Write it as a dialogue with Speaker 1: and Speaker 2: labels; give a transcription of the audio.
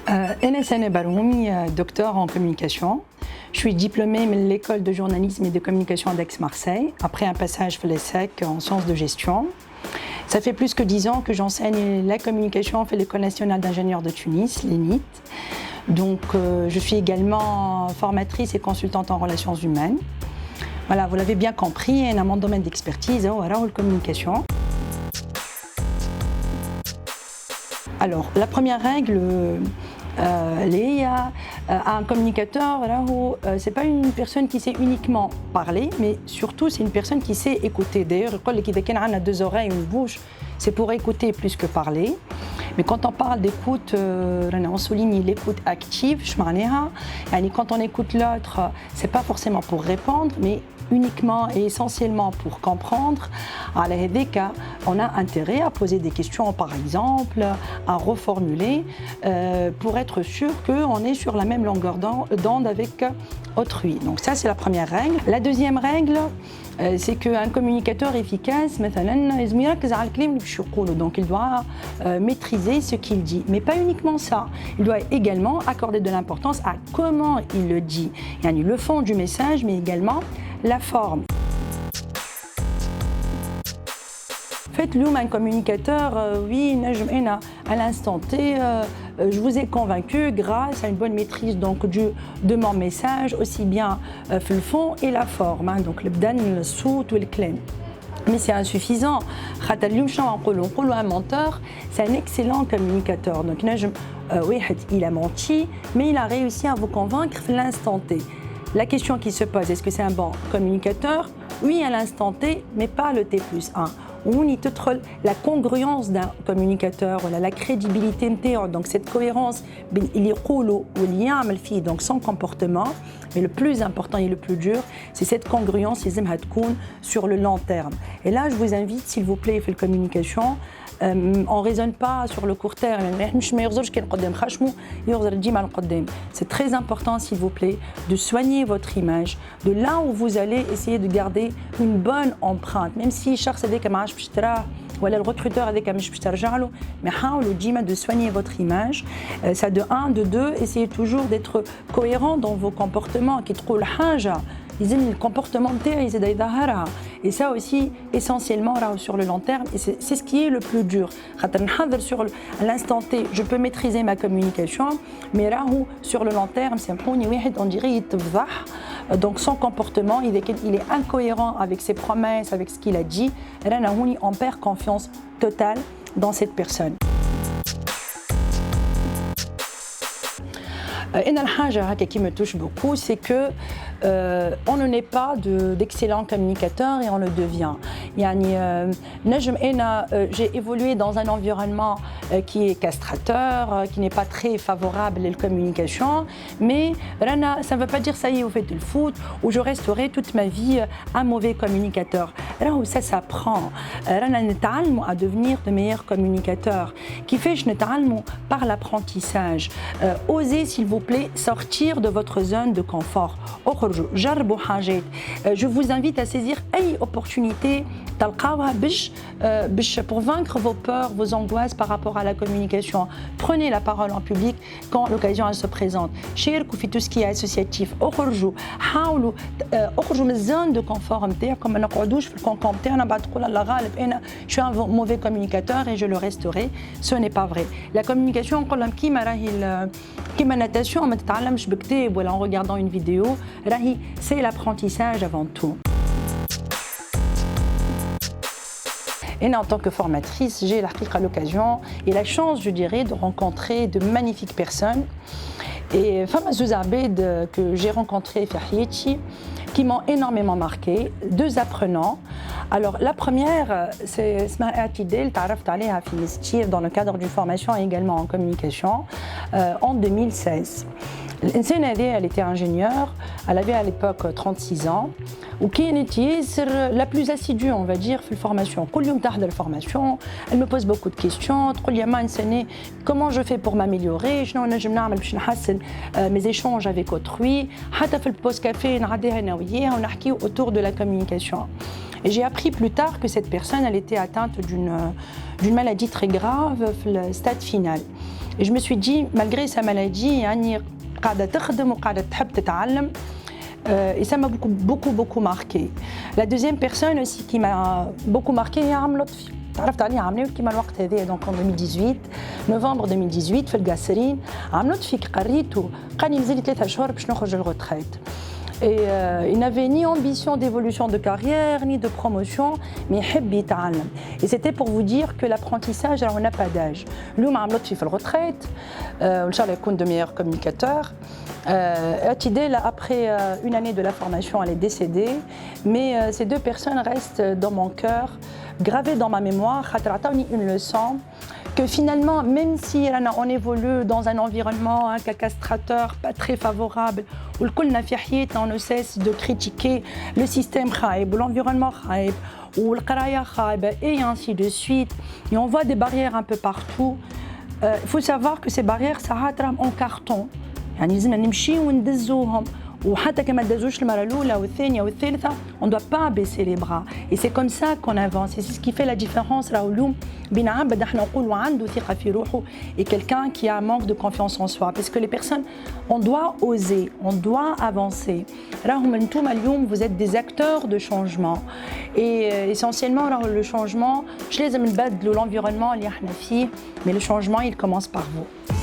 Speaker 1: أنا سنة بارومي docteur en communication. Je suis diplômée de l'école de journalisme et de communication d'Aix-Marseille, après un passage à l'ESSEC en sciences de gestion. Ça fait plus que 10 ans que j'enseigne la communication à l'École nationale d'ingénieurs de Tunis, l'ENIT. Donc je suis également formatrice et consultante en relations humaines. Voilà, vous l'avez bien compris, dans mon domaine d'expertise, la communication. Alors, la première règle, un communicateur, c'est pas une personne qui sait uniquement parler, mais surtout c'est une personne qui sait écouter. D'ailleurs, quand on a deux oreilles et une bouche, c'est pour écouter plus que parler. Mais quand on parle d'écoute, on souligne l'écoute active. Quand on écoute l'autre, c'est pas forcément pour répondre, mais uniquement et essentiellement pour comprendre. À des cas, on a intérêt à poser des questions, par exemple, à reformuler pour être sûr qu'on est sur la même longueur d'onde avec autrui. Donc ça, c'est la première règle. La deuxième règle, c'est qu'un communicateur efficace, donc il doit maîtriser ce qu'il dit. Mais pas uniquement ça, il doit également accorder de l'importance à comment il le dit. Le fond du message, mais également la forme. Faites-le un communicateur, oui, à l'instant T, je vous ai convaincu grâce à une bonne maîtrise donc, de mon message, aussi bien le fond et la forme, donc le bdan, le sout ou le clem. Mais c'est insuffisant. Un menteur, c'est un excellent communicateur. Donc, il a menti, mais il a réussi à vous convaincre à l'instant T. La question qui se pose, est-ce que c'est un bon communicateur? Oui, à l'instant T, mais pas le T+1. La congruence d'un communicateur, la crédibilité, donc cette cohérence, donc son comportement, mais le plus important et le plus dur, c'est cette congruence sur le long terme. Et là, je vous invite, s'il vous plaît, la communication, on ne raisonne pas sur le court terme. C'est très important, s'il vous plaît, de soigner votre image, de là où vous allez essayer de garder une bonne empreinte, même si le recruteur avec un mais de soigner votre image. Ça de 1, de 2, essayez toujours d'être cohérent dans vos comportements. Le comportement et ça aussi essentiellement sur le long terme, et c'est ce qui est le plus dur. Sur l'instant T, je peux maîtriser ma communication, mais sur le long terme, on dirait donc son comportement, il est incohérent avec ses promesses, avec ce qu'il a dit. On perd confiance totale dans cette personne. Une chose qui me touche beaucoup, c'est que on ne n'est pas d'excellents communicateurs et on le devient. J'ai évolué dans un environnement qui est castrateur, qui n'est pas très favorable à la communication, mais ça ne veut pas dire ça y est, vous faites le foot, ou je resterai toute ma vie un mauvais communicateur. Ça s'apprend. À devenir de meilleurs communicateurs. Qui fait par l'apprentissage. Osez, s'il vous plaît, sortir de votre zone de confort. Je vous invite à saisir une opportunité pour vaincre vos peurs, vos angoisses par rapport à la communication. Prenez la parole en public quand l'occasion se présente. Chez tout ce qui est associatif. Je suis un mauvais communicateur et je le resterai. Ce n'est pas vrai. La communication, en regardant une vidéo, c'est l'apprentissage avant tout. Et en tant que formatrice, j'ai l'occasion et la chance, je dirais, de rencontrer de magnifiques personnes. Et deux abed que j'ai rencontrés qui m'ont énormément marqué, 2 apprenants. Alors la première, c'est Smaha Tidel, dans le cadre d'une formation également en communication en 2016. Elle était ingénieure, elle avait à l'époque 36 ans. La plus assidue, on va dire, في الفورمation. كل يوم تحضر الفورمation, elle me pose beaucoup de questions. تقول لي ما إنساني, comment je fais pour m'améliorer, شنو نجم نعمل باش نحسن mes échanges avec autrui. حتى في البوست كافيه نعديها أنا وياها ونحكيو autour de la communication. Et j'ai appris plus tard que cette personne, elle était atteinte d'une maladie très grave, le stade final. Et je me suis dit, malgré sa maladie, يعني قاعدة تخدم وقاعدة تحب تتعلم. Et ça m'a beaucoup marqué. La deuxième personne aussi qui m'a beaucoup marqué هي عم لطفي. تعرفت عليه عام ناول كيما الوقت هذا دونك en 2018 نوفمبر 2018 في القاسرين عام لطفي قريته قال لي مازال 3 شهور باش نخرج للغوتريت. Et il n'avait ni ambition d'évolution de carrière, ni de promotion, mais يحب يتعلم. Et c'était pour vous dire que l'apprentissage, on n'a pas d'âge. اليوم عم لطفي في الغوتريت وإن شاء الله يكون de meilleurs communicateurs. Atidé, après une année de la formation, elle est décédée, mais ces deux personnes restent dans mon cœur, gravées dans ma mémoire, une leçon que finalement, même si on évolue dans un environnement castrateur, pas très favorable, où on ne cesse de critiquer le système khaïb, l'environnement khaïb, ou le qaraya khaïb, et ainsi de suite, et on voit des barrières un peu partout. Il faut savoir que ces barrières, ça rattrape en carton. يعني لازمنا نمشيو وندزوهم وحتى كما دازوش المره الاولى والثانيه والثالثه on doit pas baisser les bras et c'est comme ça qu'on avance et c'est ce qui fait la différence راهو اليوم بين عبد احنا نقولوا عنده ثقه في روحه et quelqu'un qui a un manque de confiance en soi parce que les personnes on doit oser on doit avancer راهم انتم اليوم vous êtes des acteurs de changement et essentiellement راهو le changement مش لازم نبدلوا l'environnement اللي احنا فيه mais le changement il commence par vous.